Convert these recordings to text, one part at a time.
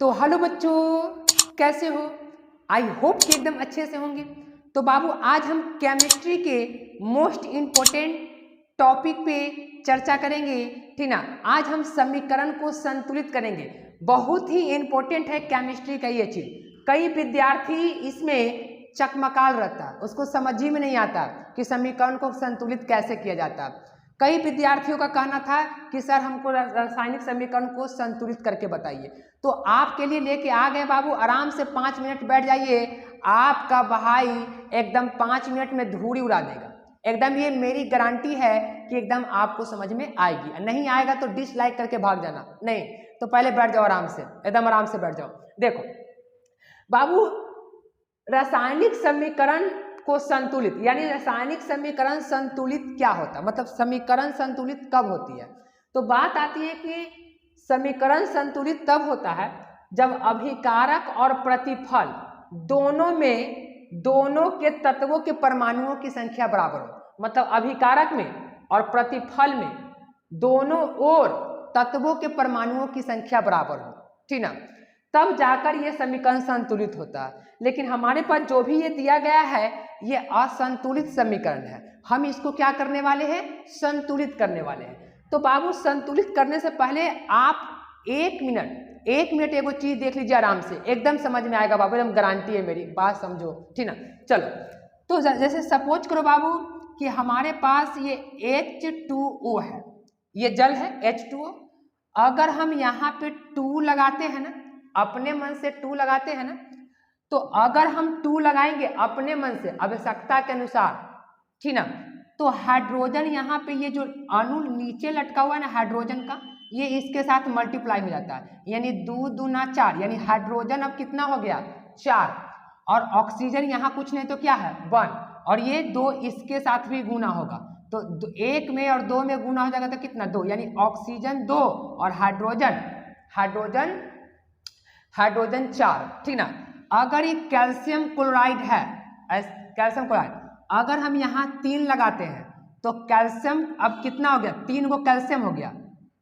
तो हेलो बच्चों, कैसे हो? आई होप कि एकदम अच्छे से होंगे। तो बाबू आज हम केमिस्ट्री के मोस्ट इम्पोर्टेंट टॉपिक पे चर्चा करेंगे, ठीक ना। आज हम समीकरण को संतुलित करेंगे। बहुत ही इम्पोर्टेंट है केमिस्ट्री का ये चीज। कई विद्यार्थी इसमें चकमकाल रहता है, उसको समझ ही में नहीं आता कि समीकरण को संतुलित कैसे किया जाता है। कई विद्यार्थियों का कहना था कि सर हमको रासायनिक समीकरण को संतुलित करके बताइए। तो आपके लिए लेके आ गए बाबू, आराम से 5 मिनट बैठ जाइए। आपका भाई एकदम 5 मिनट में धूड़ी उड़ा देगा। एकदम ये मेरी गारंटी है कि एकदम आपको समझ में आएगी। नहीं आएगा तो डिसलाइक करके भाग जाना, नहीं तो पहले बैठ जाओ आराम से, एकदम आराम से बैठ जाओ। देखो बाबू, रासायनिक समीकरण को संतुलित यानी रासायनिक समीकरण संतुलित क्या होता है, मतलब समीकरण संतुलित कब होती है। तो बात आती है कि समीकरण संतुलित तब होता है जब अभिकारक और प्रतिफल दोनों के तत्वों के परमाणुओं की संख्या बराबर हो। मतलब अभिकारक में और प्रतिफल में दोनों ओर तत्वों के परमाणुओं की संख्या बराबर हो, ठीक ना, तब जाकर यह समीकरण संतुलित होता है। लेकिन हमारे पास जो भी ये दिया गया है ये असंतुलित समीकरण है। हम इसको क्या करने वाले हैं? संतुलित करने वाले हैं। तो बाबू संतुलित करने से पहले आप एक मिनट एगो चीज देख लीजिए आराम से, एकदम समझ में आएगा बाबू, एकदम गारंटी है, मेरी बात समझो, ठीक ना। चलो तो जैसे सपोज करो बाबू कि हमारे पास ये H2O है, ये जल है H2O। अगर हम यहाँ पे 2 लगाते हैं ना, अपने मन से 2 लगाते हैं ना, तो अगर हम 2 लगाएंगे अपने मन से आवश्यकता के अनुसार, ठीक ना, तो हाइड्रोजन यहाँ पे ये जो अणु नीचे लटका हुआ है ना हाइड्रोजन का, ये इसके साथ मल्टीप्लाई हो जाता है, यानी 2 दूना 4, यानी हाइड्रोजन अब कितना हो गया? 4। और ऑक्सीजन यहाँ कुछ नहीं तो क्या है? 1। और ये 2 इसके साथ भी गुना होगा, तो 1 में और 2 में गुना हो जाएगा तो कितना? 2, यानी ऑक्सीजन 2 और हाइड्रोजन 4, ठीक ना। अगर ये कैल्शियम क्लोराइड है, कैल्शियम क्लोराइड, अगर हम यहाँ 3 लगाते हैं तो कैल्शियम अब कितना हो गया? 3 को कैल्शियम हो गया,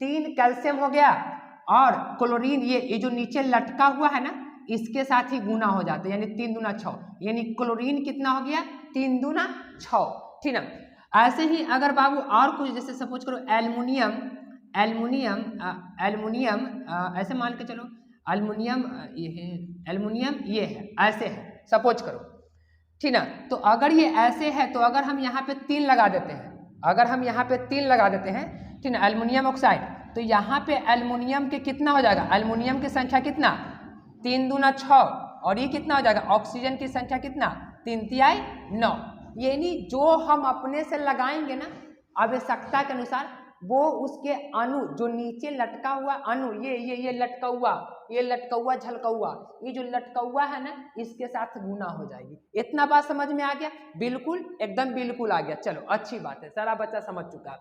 3 कैल्शियम हो गया। और क्लोरीन ये जो नीचे लटका हुआ है ना, इसके साथ ही गुना हो जाता है, यानी 3 दूना 6, यानी क्लोरीन कितना हो गया? 3 दूना 6, ठीक ना। ऐसे ही अगर बाबू और कुछ, जैसे सपोज करो एल्युमिनियम, ऐसे मान के चलो एल्युमिनियम ये है, ऐसे है सपोज करो, ठीक ना। तो अगर ये ऐसे है तो अगर हम यहाँ पे 3 लगा देते हैं, ठीक ना, एल्युमिनियम ऑक्साइड, तो यहाँ पे एल्युमिनियम के कितना हो जाएगा? एल्युमिनियम की संख्या कितना? 3 दूना 6, और ये कितना हो जाएगा? ऑक्सीजन की संख्या कितना? 3 तिहाई 9। यानी जो हम अपने से लगाएंगे ना आवश्यकता के अनुसार, वो उसके अणु जो नीचे लटका हुआ अणु, ये लटका हुआ झलका, ये जो लटका हुआ है ना, इसके साथ गुना हो जाएगी। इतना बात समझ में आ गया? बिल्कुल, एकदम बिल्कुल आ गया। चलो अच्छी बात है, सारा बच्चा समझ चुका है।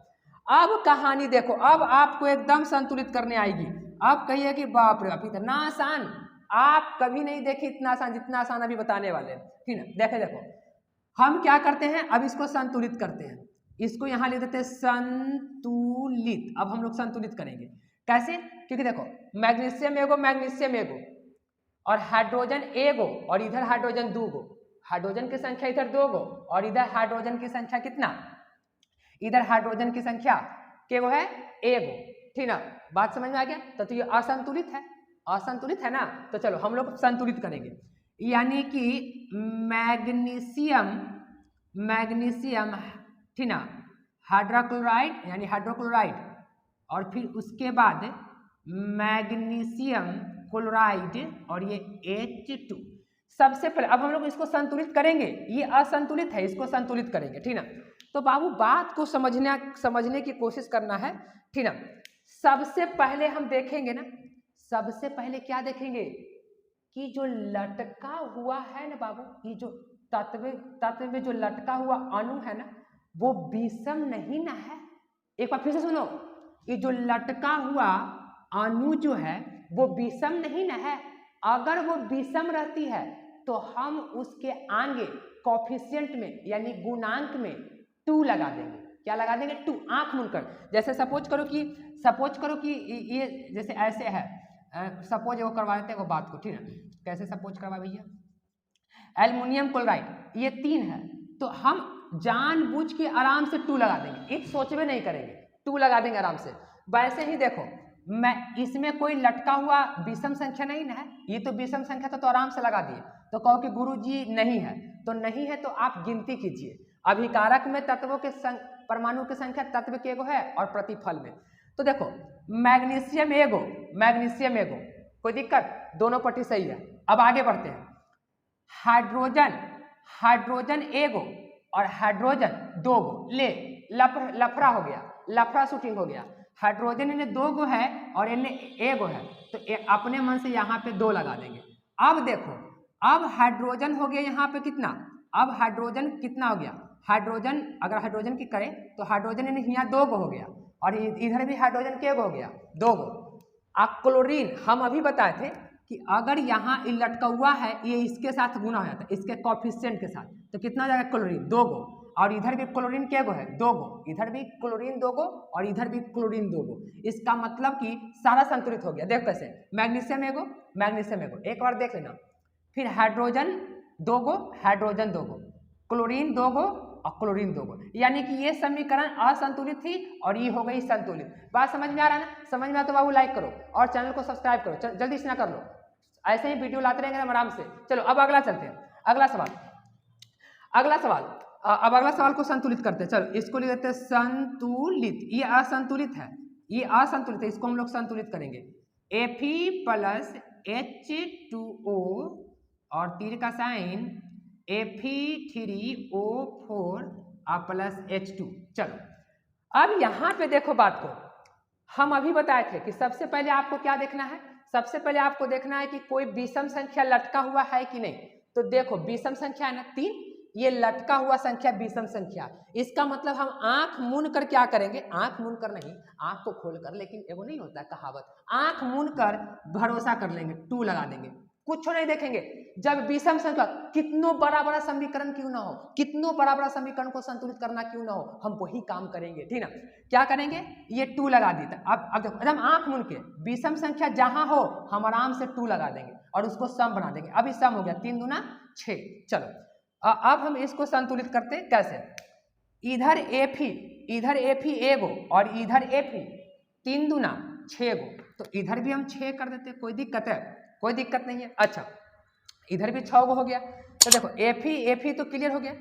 अब कहानी देखो, अब आपको एकदम संतुलित करने आएगी। अब कहिए कि बाप रे बाप, इतना आसान आप कभी नहीं देखे, इतना आसान जितना आसान अभी बताने वाले हैं, ठीक है। देखो हम क्या करते हैं, अब इसको संतुलित करते हैं। इसको यहाँ लिख देते हैं संतुलित। अब हम लोग संतुलित करेंगे कैसे? क्योंकि देखो मैग्नीशियम एगो और हाइड्रोजन एगो, और इधर हाइड्रोजन 2 गो, हाइड्रोजन की संख्या इधर 2 गो, और इधर हाइड्रोजन की संख्या कितना? इधर हाइड्रोजन की संख्या केगो है? एगो, ठीक ना। बात समझ में आ गया? तो ये असंतुलित है ना। तो चलो हम लोग संतुलित करेंगे, यानी कि मैग्नीशियम, ठीक ना, हाइड्रोक्लोराइड, और फिर उसके बाद मैग्नीशियम क्लोराइड, और ये H2। सबसे पहले अब हम लोग इसको संतुलित करेंगे, ये असंतुलित है, इसको संतुलित करेंगे, ठीक ना। तो बाबू बात को समझने की कोशिश करना है, ठीक ना। सबसे पहले हम देखेंगे ना, सबसे पहले क्या देखेंगे कि जो लटका हुआ है ना बाबू, ये जो तत्व में जो लटका हुआ अणु है ना, वो विषम नहीं ना है। एक बार फिर से सुनो, ये जो लटका हुआ अणु जो है वो विषम नहीं ना है। अगर वो विषम रहती है तो हम उसके आगे कोफिशिएंट में यानी गुणांक में 2 लगा देंगे। क्या लगा देंगे? 2, आंख मूंद कर। जैसे सपोज करो कि ये जैसे ऐसे है, सपोज वो करवा देते हैं वो बात को, ठीक है। कैसे सपोज करवा भैया, एल्युमिनियम क्लोराइड ये 3 है, तो हम जानबूझ के आराम से 2 लगा देंगे, एक सोचवे नहीं करेंगे, 2 लगा देंगे आराम से। वैसे ही देखो मैं इसमें कोई लटका हुआ विषम संख्या नहीं है, ये तो विषम संख्या था तो आराम से लगा दिए। तो कहो कि गुरुजी नहीं है, तो नहीं है तो आप गिनती कीजिए। अभिकारक में तत्वों के परमाणु की संख्या तत्व के एगो है और प्रतिफल में, तो देखो मैग्नीशियम एगो, मैग्नीशियम एगो, कोई दिक्कत, दोनों पट्टी सही है। अब आगे बढ़ते हैं, हाइड्रोजन, हाइड्रोजन एगो और हाइड्रोजन 2 गो, ले लफड़ा हो गया, लफड़ा शूटिंग हो गया। हाइड्रोजन इन्हें 2 गो है और इन्हें एगो है, तो अपने मन से यहाँ पे 2 लगा देंगे। अब देखो अब हाइड्रोजन हो गया यहाँ पे कितना, अब हाइड्रोजन कितना हो गया, हाइड्रोजन अगर हाइड्रोजन की करें तो हाइड्रोजन इन्हें यहाँ 2 गो हो गया और इधर भी हाइड्रोजन के गो हो गया, 2 गो। अब क्लोरीन हम अभी बताए थे कि अगर यहाँ लटका हुआ है ये इसके साथ गुना हो जाता है, इसके कॉफिशिएंट के साथ, तो कितना हो जाएगा क्लोरीन 2 गो, और इधर भी क्लोरीन के गो है 2 गो, इधर भी क्लोरीन 2 गो और इधर भी क्लोरीन 2 गो। इसका मतलब कि सारा संतुलित हो गया। देखो कैसे, मैग्नीशियम एगो, मैग्नीशियम एगो, एक बार देख लेना। फिर हाइड्रोजन 2 गो, हाइड्रोजन 2 गो, क्लोरीन 2 गो और क्लोरीन 2 गो, यानी कि ये समीकरण असंतुलित थी और ये हो गई संतुलित। बात समझ में आ रहा है ना? समझ में आ तो बाबू लाइक करो और चैनल को सब्सक्राइब करो, जल्दी से ना कर लो, ऐसे ही वीडियो लाते रहेंगे हम आराम से। चलो अब अगला चलते हैं, अगला सवाल, अगला सवाल, अब अगला सवाल को संतुलित करते हैं। चलो इसको लिख देते हैं संतुलित, ये असंतुलित है, ये असंतुलित है, इसको हम लोग संतुलित करेंगे। Fe प्लस H2O और तीर का साइन Fe3O4 प्लस H2। चलो अब यहाँ पे देखो बात को, हम अभी बताए थे कि सबसे पहले आपको क्या देखना है, सबसे पहले आपको देखना है कि कोई विषम संख्या लटका हुआ है कि नहीं। तो देखो विषम संख्या है ना 3, ये लटका हुआ संख्या विषम संख्या, इसका मतलब हम आंख मूंद कर क्या करेंगे, आंख मूंद कर नहीं, आंख को खोल कर, लेकिन एगो नहीं होता है कहावत, आंख मूंद कर भरोसा कर लेंगे, 2 लगा देंगे, कुछ नहीं देखेंगे। जब विषम संख्या कितनों बड़ा बड़ा समीकरण क्यों ना हो, कितनों बड़ा बड़ा समीकरण को संतुलित करना क्यों ना हो, हम वही काम करेंगे, ठीक ना। क्या करेंगे, ये 2 लगा दी था। अब देखो एकदम आंख मूंद के विषम संख्या जहां हो हम आराम से 2 लगा देंगे और उसको सम बना देंगे। अभी सम हो गया 3 दूना 6। चलो अब हम इसको संतुलित करते कैसे, इधर Fe, इधर Fe एगो और इधर Fe 3 दूना 6 गो, तो इधर भी हम 6 कर देते, कोई दिक्कत है, कोई दिक्कत नहीं है। अच्छा इधर भी 6 गो हो गया, तो देखो Fe तो क्लियर हो गया।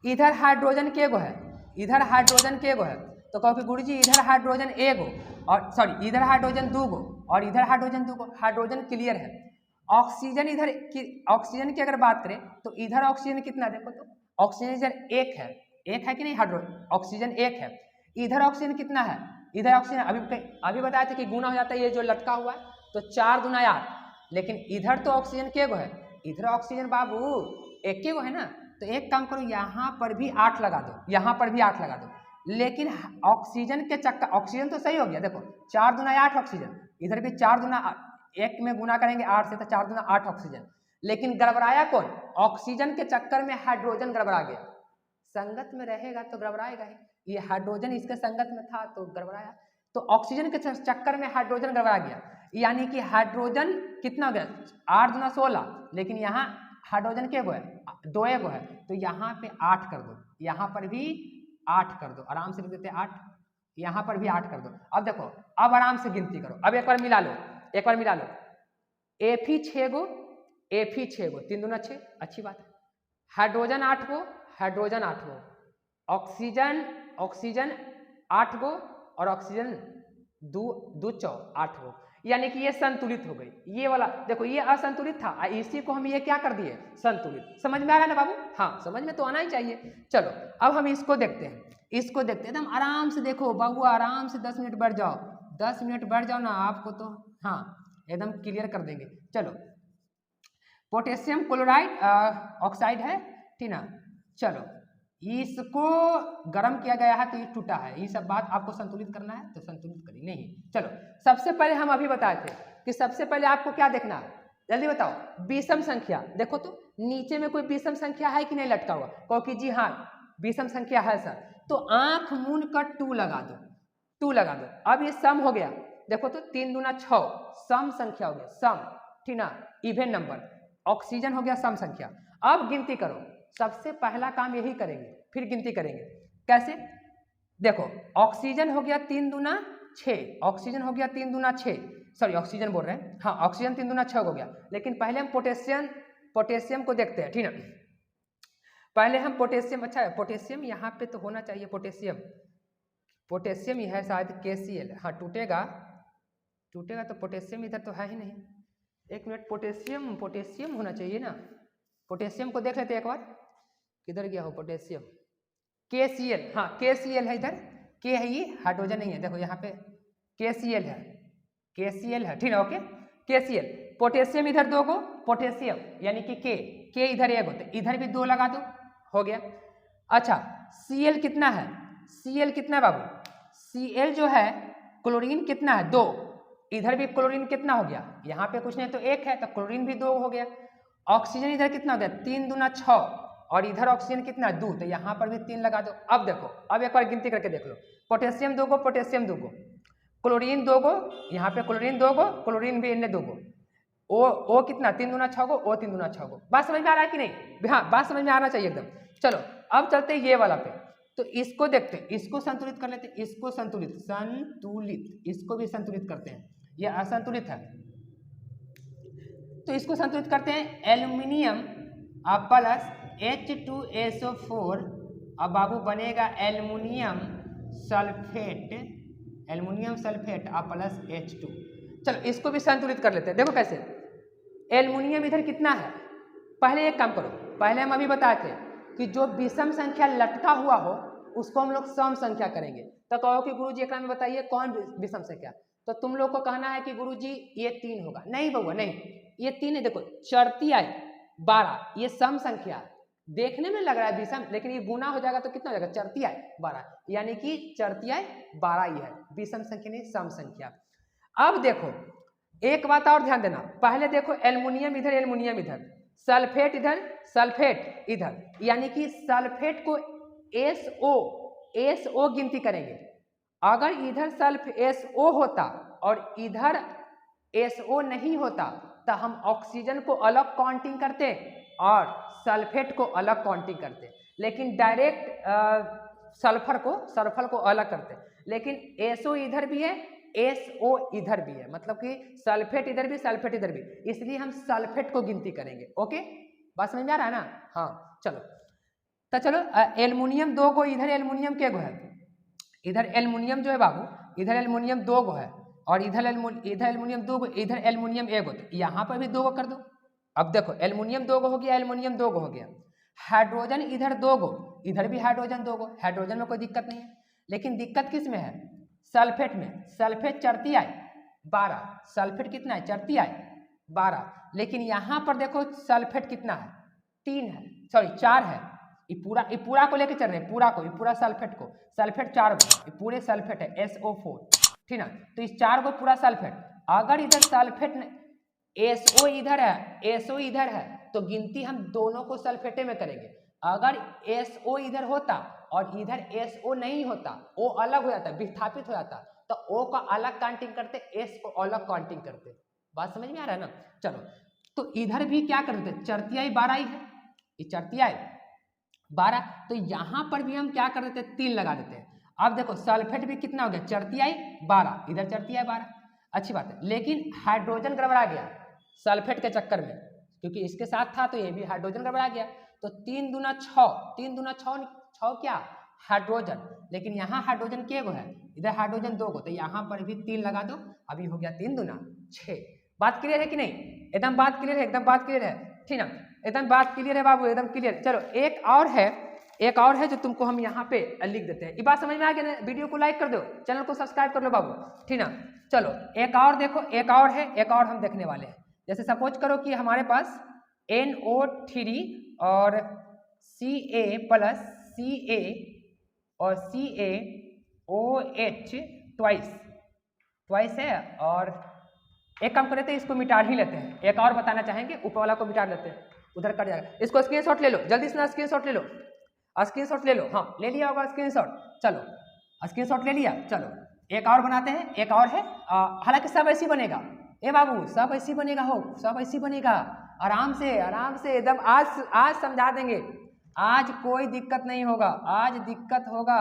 इधर हाइड्रोजन के गो है, इधर हाइड्रोजन के गो है, तो कहो कि गुरुजी इधर हाइड्रोजन एगो और सॉरी इधर हाइड्रोजन 2 गो और इधर हाइड्रोजन 2 गो, हाइड्रोजन क्लियर है। ऑक्सीजन इधर की, ऑक्सीजन की अगर बात करें तो इधर ऑक्सीजन कितना, देखो तो ऑक्सीजन इधर 1 है, 1 है कि नहीं, हाइड्रोजन ऑक्सीजन 1 है। इधर ऑक्सीजन कितना है, इधर ऑक्सीजन अभी बताया था कि गुना हो जाता है, ये जो लटका हुआ है, तो 4 दूना 8, लेकिन इधर तो ऑक्सीजन के गो है, इधर ऑक्सीजन बाबू 1 के गो है ना, तो एक काम करो यहाँ पर भी 8 लगा दो, यहाँ पर भी 8 लगा दो, लेकिन ऑक्सीजन के चक्कर, ऑक्सीजन तो सही हो गया, देखो 4 दूना 8 ऑक्सीजन, इधर भी 4 दूना 1 में गुना करेंगे 8 से, तो 4 दूना 8 ऑक्सीजन, लेकिन गड़बड़ाया कौन, ऑक्सीजन के चक्कर में हाइड्रोजन गड़बड़ा गया। संगत में रहेगा तो गड़बड़ाएगा ही, ये हाइड्रोजन इसके संगत में था तो गड़बड़ाया, तो ऑक्सीजन के चक्कर में हाइड्रोजन गड़बड़ा गया, यानी कि हाइड्रोजन कितना हो गया 8 दूना 16, लेकिन यहाँ हाइड्रोजन के गो है 2 गो है, तो यहाँ पे 8 कर दो, यहाँ पर भी 8 कर दो, आराम से लिख देते 8, यहाँ पर भी 8 कर दो। अब देखो अब आराम से गिनती करो, अब एक बार मिला लो, एक बार मिला लो, Fe 6 गो, Fe 6 गो, 3 दूना 6, अच्छी बात है। हाइड्रोजन 8 गो, हाइड्रोजन 8 गो, ऑक्सीजन 8 गो और ऑक्सीजन 2 4 8 गो, यानी कि ये संतुलित हो गई। ये वाला देखो ये असंतुलित था, इसी को हम ये क्या कर दिए संतुलित। समझ में आ रहा है ना बाबू? हाँ समझ में तो आना ही चाहिए। चलो अब हम इसको देखते हैं, इसको देखते हैं एकदम आराम से। देखो बाबू आराम से 10 मिनट बैठ जाओ, 10 मिनट बैठ जाओ ना, आपको तो हाँ एकदम क्लियर कर देंगे। चलो पोटेशियम क्लोराइड ऑक्साइड है, ठीक ना। चलो इसको गर्म किया गया है तो ये टूटा है, ये सब बात आपको संतुलित करना है तो संतुलित करिए। नहीं चलो सबसे पहले हम अभी बताए थे कि सबसे पहले आपको क्या देखना है, जल्दी बताओ। विषम संख्या देखो तो नीचे में कोई विषम संख्या है कि नहीं लटका हुआ, कहो कि जी हाँ विषम संख्या है सर, तो आंख मूंद कर 2 लगा दो, 2 लगा दो। अब ये सम हो गया, देखो तो 3 दूना 6, सम संख्या हो गया, सम, ठीक ना, इवन नंबर। ऑक्सीजन हो गया सम संख्या। अब गिनती करो, सबसे पहला काम यही करेंगे, फिर गिनती करेंगे। कैसे? देखो ऑक्सीजन हो गया 3 दूना 6, ऑक्सीजन हो गया 3 दूना 6, सॉरी ऑक्सीजन बोल रहे हैं, हाँ ऑक्सीजन 3 दूना 6 हो गया। लेकिन पहले हम पोटेशियम को देखते हैं, ठीक ना। पहले हम पोटेशियम, अच्छा पोटेशियम यहाँ पे तो होना चाहिए, पोटेशियम ही है शायद KCl, हाँ टूटेगा तो पोटेशियम इधर तो है ही नहीं। एक मिनट, पोटेशियम होना चाहिए ना, पोटेशियम को देख लेते हैं एक बार, किधर गया हो पोटेशियम, KCl, हाँ KCl है इधर, K है ये, हाइड्रोजन नहीं है, देखो यहाँ पे KCl है, ठीक है, ओके KCl। पोटेशियम इधर 2 को, पोटेशियम यानी कि K इधर 1 होते, इधर भी 2 लगा दो, हो गया। अच्छा Cl कितना है, Cl कितना है बाबू, Cl जो है, क्लोरीन कितना है 2, इधर भी क्लोरीन कितना हो गया, यहाँ पे कुछ नहीं तो 1 है, तो क्लोरीन भी 2 हो गया। ऑक्सीजन इधर कितना हो गया 3 दूना 6, और इधर ऑक्सीजन कितना 2, तो यहाँ पर भी 3 लगा दो। अब देखो, अब एक बार गिनती करके देख लो, पोटेशियम 2 को, पोटेशियम 2 को, क्लोरीन 2 को, यहाँ पे क्लोरीन 2 को, क्लोरीन भी इनने 2 को, ओ कितना 3 दूना 6 को, ओ 3 दूना 6 को। बात समझ में आ रहा है कि नहीं? हाँ बात समझ में आना चाहिए एकदम। चलो अब चलते ये वाला पे, तो इसको देखते हैं, इसको संतुलित कर लेते हैं, इसको संतुलित, इसको भी संतुलित करते हैं, ये असंतुलित है तो इसको संतुलित करते हैं। एल्यूमिनियम प्लस H2SO4, अब बाबू बनेगा एल्युमिनियम सल्फेट प्लस H2। चलो इसको भी संतुलित कर लेते हैं, देखो कैसे। एल्युमिनियम इधर कितना है, पहले एक काम करो, पहले हम अभी बताए थे कि जो विषम संख्या लटका हुआ हो उसको हम लोग सम संख्या करेंगे। तो कहो कि गुरुजी एक में बताइए कौन विषम संख्या, तो तुम लोग को कहना है कि गुरुजी ये 3 होगा। नहीं बउआ नहीं, ये 3 है, देखो चरती आई 12, ये सम संख्या देखने में लग रहा है विषम, लेकिन ये गुना हो जाएगा तो कितना हो जाएगा, चरती आई 12, यानी कि चरती आई 12 ही है, विषम संख्या नहीं सम संख्या। अब देखो एक बात और ध्यान देना, पहले देखो एल्युमिनियम इधर, सल्फेट इधर, यानी कि सल्फेट को SO गिनती करेंगे। अगर इधर SO होता और इधर SO नहीं होता तो हम ऑक्सीजन को अलग काउंटिंग करते और सल्फेट को अलग काउंटिंग करते, लेकिन डायरेक्ट सल्फर को अलग करते। लेकिन SO इधर भी है, SO इधर भी है, मतलब कि सल्फेट इधर भी, इसलिए हम सल्फेट को गिनती करेंगे। ओके बात समझ में आ रहा है ना? हाँ चलो तो चलो एल्युमिनियम 2 को, इधर एल्युमिनियम के गो है, इधर एल्युमिनियम जो है बाबू, इधर एल्युमिनियम 2 गो है और इधर एल्युमिनियम 2 गो, इधर एल्युमिनियम 1 गो, तो यहाँ पर भी 2 गो कर दो। अब देखो एल्युमिनियम 2 गो हो गया, एल्युमिनियम 2 गो हो गया, हाइड्रोजन इधर 2 गो, इधर भी हाइड्रोजन 2 गो, हाइड्रोजन में कोई दिक्कत नहीं है, लेकिन दिक्कत किस में है, सल्फेट में। सल्फेट चरती आई 12, सल्फेट कितना है, चरती आई 12, लेकिन यहाँ पर देखो सल्फेट कितना है, 3 है, सॉरी 4 है, ये पूरा को लेके चल रहे हैं, पूरा सल्फेट 4 गो, ये पूरे सल्फेट है SO4, ठीक ना। तो इस 4 को पूरा सल्फेट, अगर इधर सल्फेट SO इधर है तो गिनती हम दोनों को सल्फेटे में करेंगे। अगर SO इधर होता और इधर SO नहीं होता, O अलग हो जाता, विस्थापित हो जाता, तो O का अलग काउंटिंग करते, S को अलग काउंटिंग करते। बात समझ में आ रहा है ना? चलो तो इधर भी क्या कर देते, चरती आई 12 ही है, ये चरती आई 12, तो यहाँ पर भी हम क्या कर देते, 3 लगा देते हैं। अब देखो सल्फेट भी कितना हो गया, चरती आई 12, इधर चरती आई 12, अच्छी बात है, लेकिन हाइड्रोजन गड़बड़ा गया सल्फेट के चक्कर में, क्योंकि इसके साथ था तो ये भी हाइड्रोजन गड़बड़ा गया, तो 3 दूना 6 क्या हाइड्रोजन, लेकिन यहाँ हाइड्रोजन के गो है, इधर हाइड्रोजन 2 गो, तो यहाँ पर भी 3 लगा दो, अभी हो गया 3 दूना 6। बात क्लियर है कि नहीं? एकदम बात क्लियर है, ठीक ना, एकदम बात क्लियर है बाबू, एकदम क्लियर। चलो एक और है जो तुमको हम यहाँ पे लिख देते हैं। ये बात समझ में आ गया ना? वीडियो को लाइक कर दो, चैनल को सब्सक्राइब कर लो बाबू, ठीक ना। चलो एक और देखो, एक और हम देखने वाले हैं। जैसे सपोज करो कि हमारे पास NO3 और Ca प्लस Ca और CaOH ट्वाइस है, और एक काम करते हैं, इसको मिटा ही लेते हैं। एक और बताना चाहेंगे, ऊपर वाला को मिटा लेते हैं, उधर कट जाएगा। इसको स्क्रीनशॉट ले लो, जल्दी से स्क्रीनशॉट ले लो, हाँ ले लिया होगा स्क्रीनशॉट। चलो स्क्रीनशॉट ले लिया, चलो एक और बनाते हैं, एक और है, हालांकि सब ऐसे ही बनेगा, ए बाबू सब ऐसी बनेगा, हो सब ऐसी बनेगा, आराम से एकदम। आज समझा देंगे, आज कोई दिक्कत नहीं होगा। आज दिक्कत होगा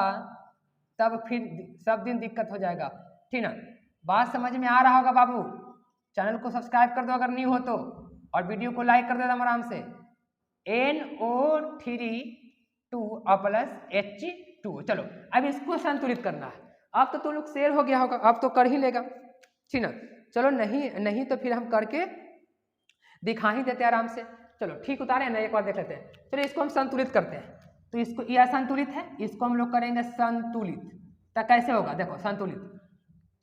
तब फिर सब दिन दिक्कत हो जाएगा, ठीक ना। बात समझ में आ रहा होगा बाबू। चैनल को सब्सक्राइब कर दो अगर नहीं हो तो, और वीडियो को लाइक कर दो एकदम आराम से। NO3 2 plus H2। चलो अब इसको संतुलित करना है। अब तो तुम लोग शेयर हो गया होगा, अब तो कर ही लेगा, ठीक ना। चलो नहीं तो फिर हम करके दिखा ही देते आराम से। चलो ठीक उतारे ना, एक बार देख लेते हैं। चलो इसको हम संतुलित करते हैं। तो इसको, यह संतुलित है, इसको हम लोग करेंगे संतुलित। तो कैसे होगा देखो,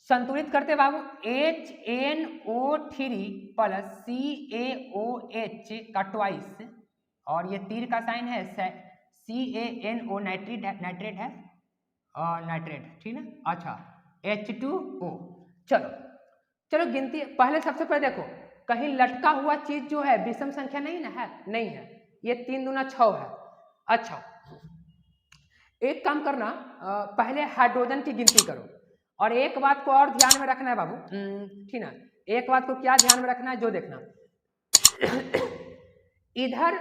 संतुलित करते बाबू। HNO3 प्लस CaOH का ट्वाइस, और ये तीर का साइन है, CaNO नाइट्रेट है, और नाइट्रेट, ठीक है। अच्छा H2O। चलो गिनती पहले, सबसे पहले देखो कहीं लटका हुआ चीज जो है विषम संख्या नहीं ना है, नहीं है। ये 3 दूना 6 है। अच्छा एक काम करना, पहले हाइड्रोजन की गिनती करो। और एक बात को और ध्यान में रखना है बाबू, ठीक ना। एक बात को क्या ध्यान में रखना है, जो देखना इधर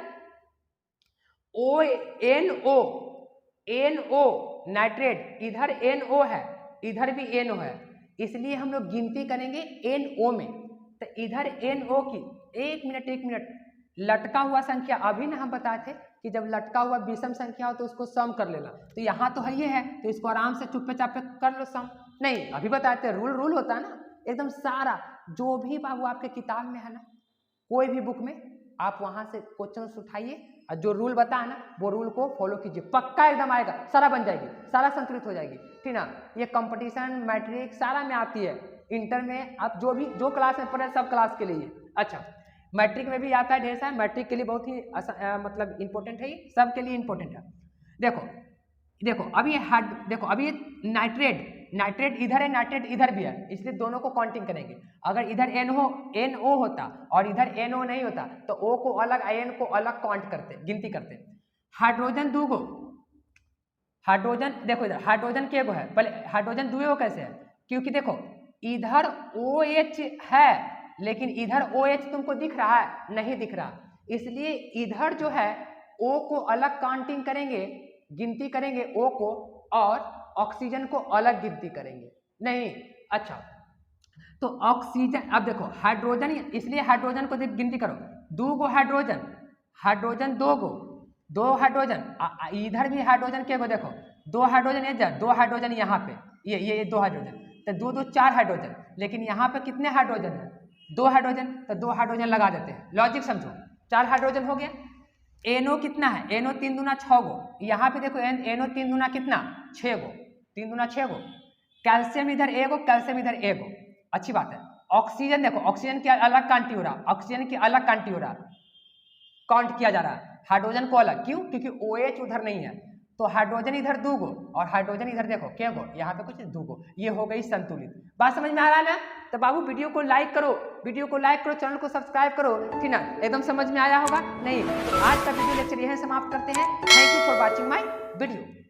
NO नाइट्रेट, इधर NO है, इधर भी NO है, इसलिए हम लोग गिनती करेंगे NO में। तो इधर NO की, एक मिनट, लटका हुआ संख्या, अभी ना हम बताए थे कि जब लटका हुआ विषम संख्या हो तो उसको सम कर लेना। तो यहाँ तो है ये है, तो इसको आराम से चुप्पे चापे कर लो सम। नहीं अभी बताए थे, रूल होता है ना एकदम सारा, जो भी बाबू आपके किताब में है ना, कोई भी बुक में, आप वहां से क्वेश्चन उठाइए और जो रूल बताया ना वो रूल को फॉलो कीजिए, पक्का एकदम आएगा, सारा बन जाएगी, सारा संतुलित हो जाएगी, ठीक ना। ये कंपटीशन, मैट्रिक सारा में आती है, इंटर में आप जो क्लास में पढ़े सब क्लास के लिए। अच्छा मैट्रिक में भी आता है ढेर सारा, मैट्रिक के लिए बहुत ही मतलब इंपॉर्टेंट है, ये सब के लिए इंपॉर्टेंट है। देखो अब ये देखो अब ये नाइट्रेट इधर है, नाइट्रेट इधर भी है, इसलिए दोनों को काउंटिंग करेंगे। अगर इधर NO होता और इधर NO नहीं होता तो O को अलग, N को अलग काउंट करते, गिनती करते। हाइड्रोजन 2 गो, हाइड्रोजन देखो इधर हाइड्रोजन के गो है, पहले हाइड्रोजन 2 गो कैसे है, क्योंकि देखो इधर OH है लेकिन इधर OH तुमको दिख रहा है, नहीं दिख रहा, इसलिए इधर जो है O को अलग काउंटिंग करेंगे, गिनती करेंगे O को, और ऑक्सीजन को अलग गिनती करेंगे, नहीं। अच्छा तो ऑक्सीजन, अब देखो हाइड्रोजन, इसलिए हाइड्रोजन को गिनती करो, 2 गो हाइड्रोजन 2 गो, 2 हाइड्रोजन, इधर भी हाइड्रोजन के गो, देखो 2 हाइड्रोजन इधर, 2 हाइड्रोजन यहाँ पे, ये 2 हाइड्रोजन, तो 2 2 4 हाइड्रोजन, लेकिन यहाँ पे कितने हाइड्रोजन है, 2 हाइड्रोजन, तो 2 हाइड्रोजन लगा देते हैं, लॉजिक समझो, 4 हाइड्रोजन हो गया। NO कितना है, NO 3 दूना 6 गो, यहाँ पे देखो NO 3 दूना कितना 6 गो, 3 दूना 6 गो। कैल्शियम इधर 1 गो, कैल्शियम इधर 1 गो, अच्छी बात है। ऑक्सीजन देखो, ऑक्सीजन की अलग काउंट हो रहा, ऑक्सीजन की अलग काउंट हो रहा, काउंट किया जा रहा है, हाइड्रोजन को अलग, क्यों, क्योंकि OH उधर नहीं है, तो हाइड्रोजन इधर 2 गो और हाइड्रोजन इधर देखो क्या गो, यहाँ पे कुछ 2 गो, ये हो गई संतुलित। बात समझ में आ रहा है ना। तो बाबू वीडियो को लाइक करो, चैनल को सब्सक्राइब करो, ठीक ना, एकदम समझ में आया होगा। नहीं आज का वीडियो लेक्चर यहीं समाप्त करते हैं। Thank you for watching my video.